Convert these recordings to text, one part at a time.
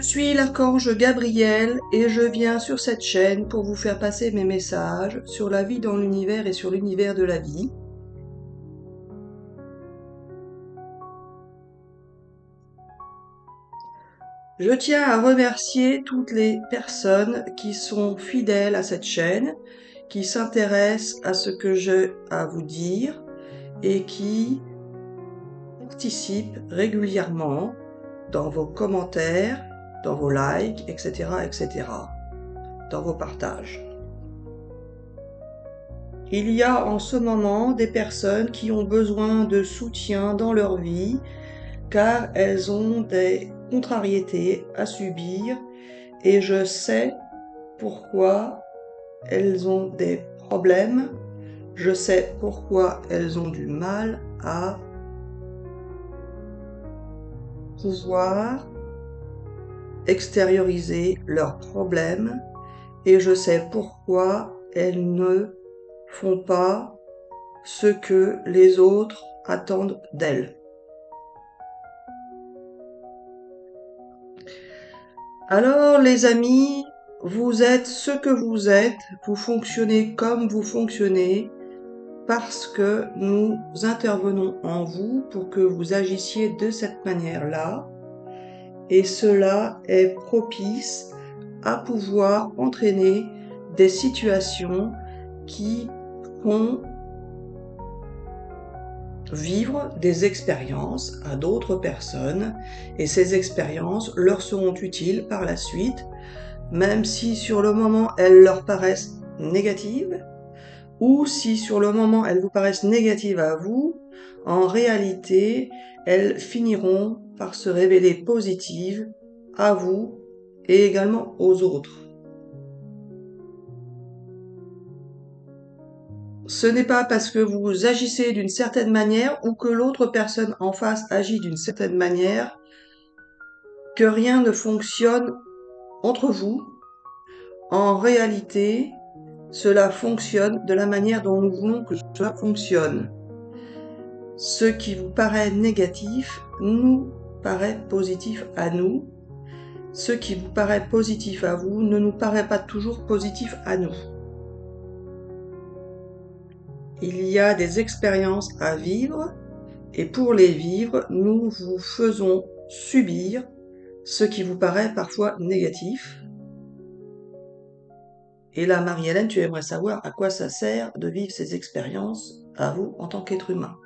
suis l'archange Gabriel et je viens sur cette chaîne pour vous faire passer mes messages sur la vie dans l'univers et sur l'univers de la vie. Je tiens à remercier toutes les personnes qui sont fidèles à cette chaîne, qui s'intéressent à ce que j'ai à vous dire et qui participent régulièrement dans vos commentaires, dans vos likes, etc., etc., dans vos partages. Il y a en ce moment des personnes qui ont besoin de soutien dans leur vie car elles ont des contrariétés à subir et je sais pourquoi elles ont des problèmes, je sais pourquoi elles ont du mal à pouvoir extérioriser leurs problèmes et je sais pourquoi elles ne font pas ce que les autres attendent d'elles. Alors les amis, vous êtes ce que vous êtes, vous fonctionnez comme vous fonctionnez parce que nous intervenons en vous pour que vous agissiez de cette manière-là et cela est propice à pouvoir entraîner des situations qui font vivre des expériences à d'autres personnes et ces expériences leur seront utiles par la suite, même si sur le moment elles leur paraissent négatives ou si sur le moment elles vous paraissent négatives à vous, en réalité elles finiront par se révéler positives à vous et également aux autres. Ce n'est pas parce que vous agissez d'une certaine manière ou que l'autre personne en face agit d'une certaine manière que rien ne fonctionne entre vous. En réalité, cela fonctionne de la manière dont nous voulons que cela fonctionne. Ce qui vous paraît négatif nous paraît positif à nous. Ce qui vous paraît positif à vous ne nous paraît pas toujours positif à nous. Il y a des expériences à vivre et pour les vivre, nous vous faisons subir ce qui vous paraît parfois négatif. Et là, Marie-Hélène, tu aimerais savoir à quoi ça sert de vivre ces expériences à vous en tant qu'être humain.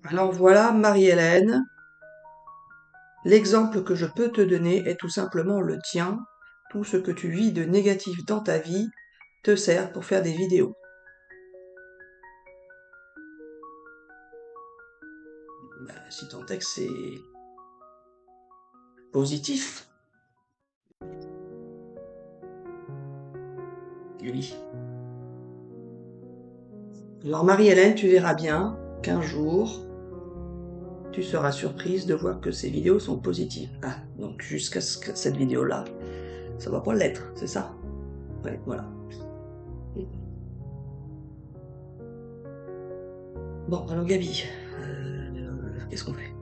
Alors voilà, Marie-Hélène, l'exemple que je peux te donner est tout simplement le tien. Tout ce que tu vis de négatif dans ta vie te sert pour faire des vidéos. Si ton texte est positif, oui. Alors Marie-Hélène, tu verras bien qu'un jour, tu seras surprise de voir que ces vidéos sont positives. Ah, donc jusqu'à cette vidéo-là, ça va pas l'être, c'est ça? Ouais, voilà. Bon, alors Gabi, qu'est-ce qu'on fait?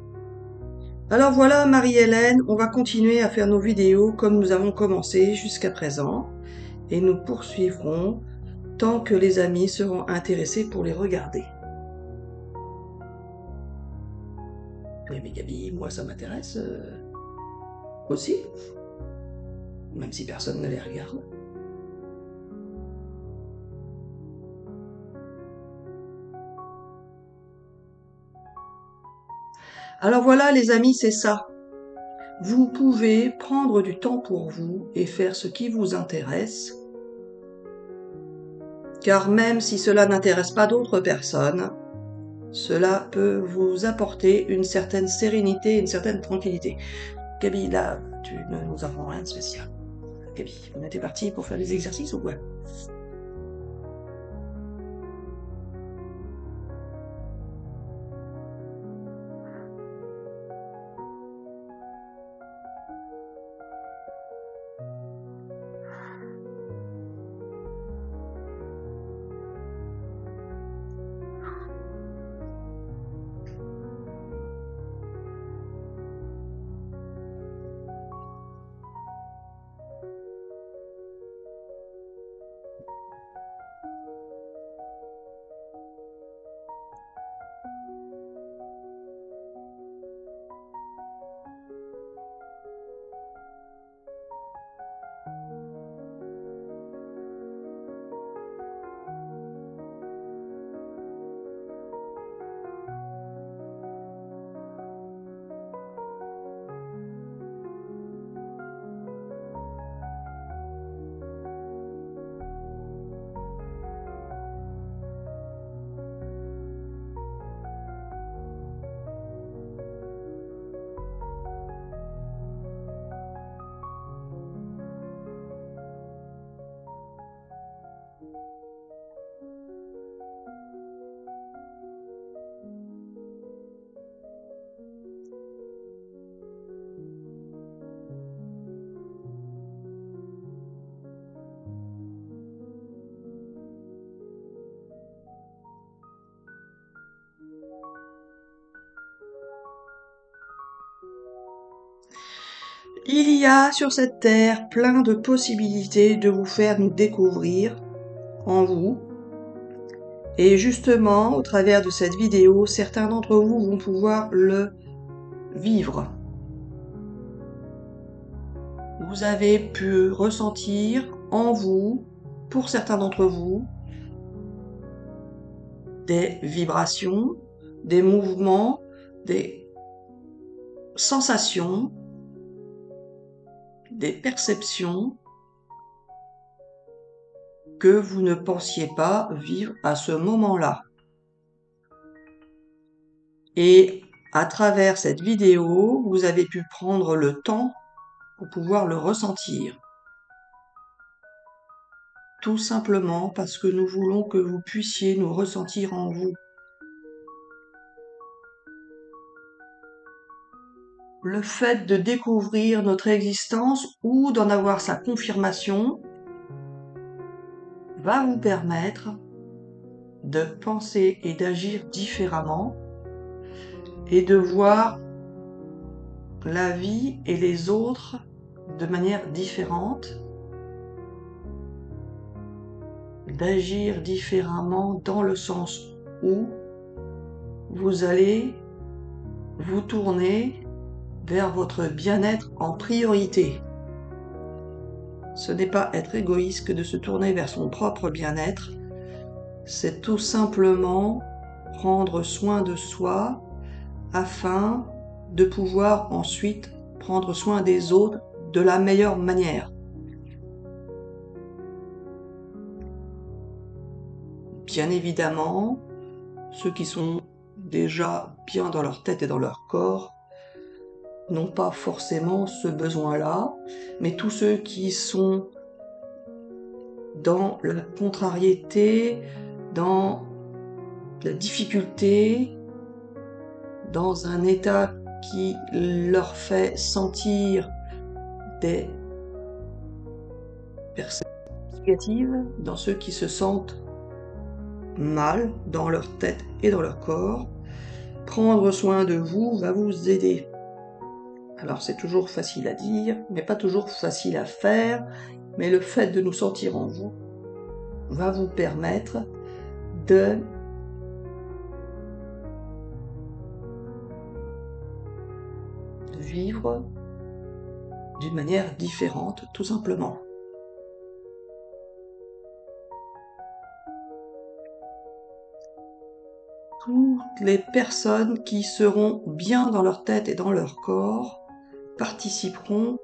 Alors voilà, Marie-Hélène, on va continuer à faire nos vidéos comme nous avons commencé jusqu'à présent. Et nous poursuivrons tant que les amis seront intéressés pour les regarder. Oui, mais Gabi, moi ça m'intéresse aussi, même si personne ne les regarde. Alors voilà les amis, c'est ça. Vous pouvez prendre du temps pour vous et faire ce qui vous intéresse, car même si cela n'intéresse pas d'autres personnes, cela peut vous apporter une certaine sérénité, une certaine tranquillité. Gabi, là, tu ne nous apprends rien de spécial. Gabi, on était parti pour faire des exercices ou quoi? Il y a sur cette terre plein de possibilités de vous faire nous découvrir en vous. Et justement, au travers de cette vidéo, certains d'entre vous vont pouvoir le vivre. Vous avez pu ressentir en vous, pour certains d'entre vous, des vibrations, des mouvements, des sensations, des perceptions que vous ne pensiez pas vivre à ce moment-là. Et à travers cette vidéo, vous avez pu prendre le temps pour pouvoir le ressentir. Tout simplement parce que nous voulons que vous puissiez nous ressentir en vous. Le fait de découvrir notre existence ou d'en avoir sa confirmation va vous permettre de penser et d'agir différemment et de voir la vie et les autres de manière différente, d'agir différemment dans le sens où vous allez vous tourner vers votre bien-être en priorité. Ce n'est pas être égoïste que de se tourner vers son propre bien-être, c'est tout simplement prendre soin de soi afin de pouvoir ensuite prendre soin des autres de la meilleure manière. Bien évidemment, ceux qui sont déjà bien dans leur tête et dans leur corps n'ont pas forcément ce besoin-là, mais tous ceux qui sont dans la contrariété, dans la difficulté, dans un état qui leur fait sentir des perceptions négatives, dans ceux qui se sentent mal dans leur tête et dans leur corps, prendre soin de vous va vous aider. Alors c'est toujours facile à dire, mais pas toujours facile à faire, mais le fait de nous sentir en vous va vous permettre de vivre d'une manière différente, tout simplement. Toutes les personnes qui seront bien dans leur tête et dans leur corps participeront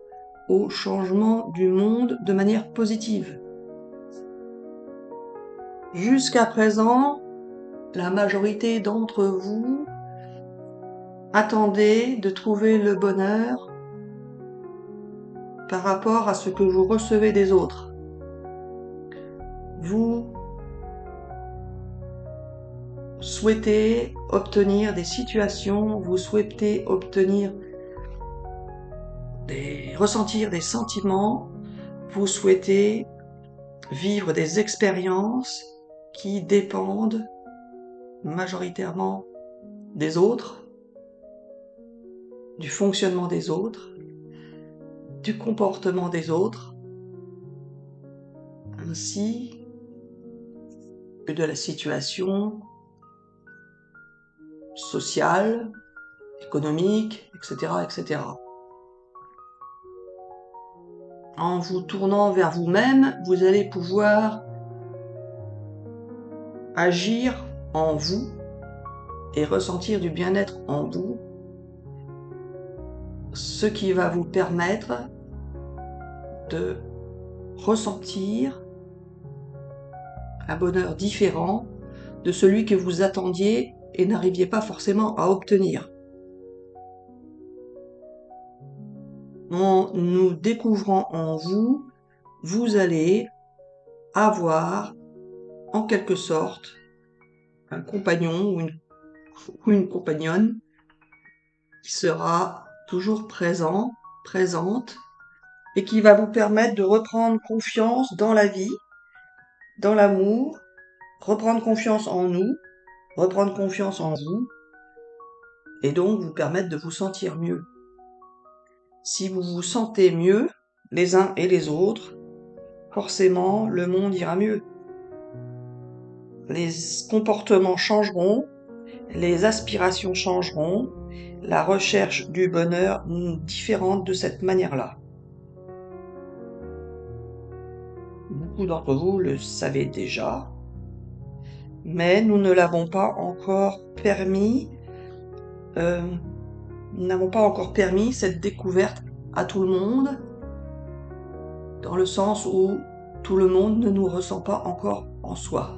au changement du monde de manière positive. Jusqu'à présent, la majorité d'entre vous attendez de trouver le bonheur par rapport à ce que vous recevez des autres. Vous souhaitez obtenir des situations, vous souhaitez ressentir des sentiments, vous souhaitez vivre des expériences qui dépendent majoritairement des autres, du fonctionnement des autres, du comportement des autres, ainsi que de la situation sociale, économique, etc., etc. En vous tournant vers vous-même, vous allez pouvoir agir en vous et ressentir du bien-être en vous, ce qui va vous permettre de ressentir un bonheur différent de celui que vous attendiez et n'arriviez pas forcément à obtenir. En nous découvrant en vous, vous allez avoir en quelque sorte un compagnon ou une compagnonne qui sera toujours présente, et qui va vous permettre de reprendre confiance dans la vie, dans l'amour, reprendre confiance en nous, reprendre confiance en vous, et donc vous permettre de vous sentir mieux. Si vous vous sentez mieux, les uns et les autres, forcément, le monde ira mieux. Les comportements changeront, les aspirations changeront, la recherche du bonheur différente de cette manière-là. Beaucoup d'entre vous le savez déjà, mais nous ne l'avons pas encore permis, nous n'avons pas encore permis cette découverte à tout le monde, dans le sens où tout le monde ne nous ressent pas encore en soi.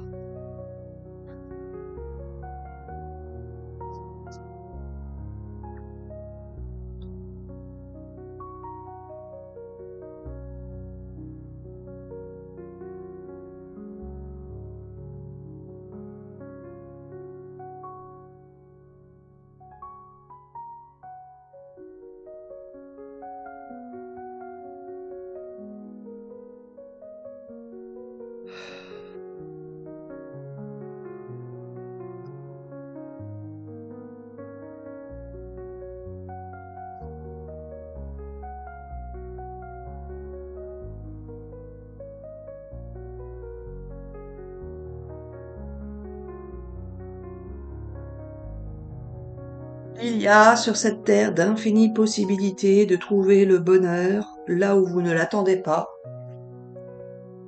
Il y a sur cette terre d'infinies possibilités de trouver le bonheur là où vous ne l'attendez pas,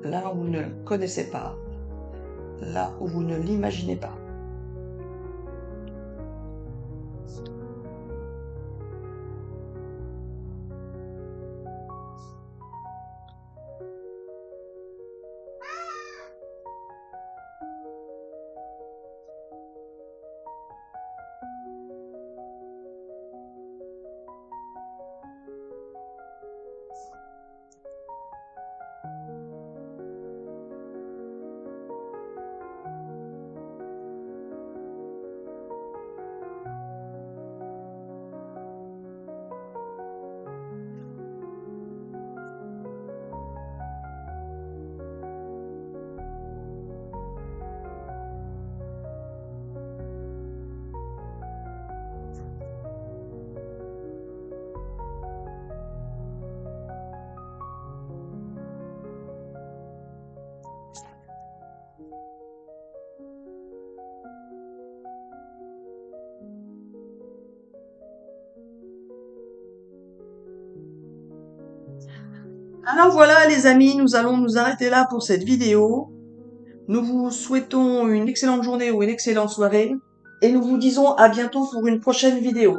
là où vous ne le connaissez pas, là où vous ne l'imaginez pas. Alors voilà les amis, nous allons nous arrêter là pour cette vidéo. Nous vous souhaitons une excellente journée ou une excellente soirée et nous vous disons à bientôt pour une prochaine vidéo.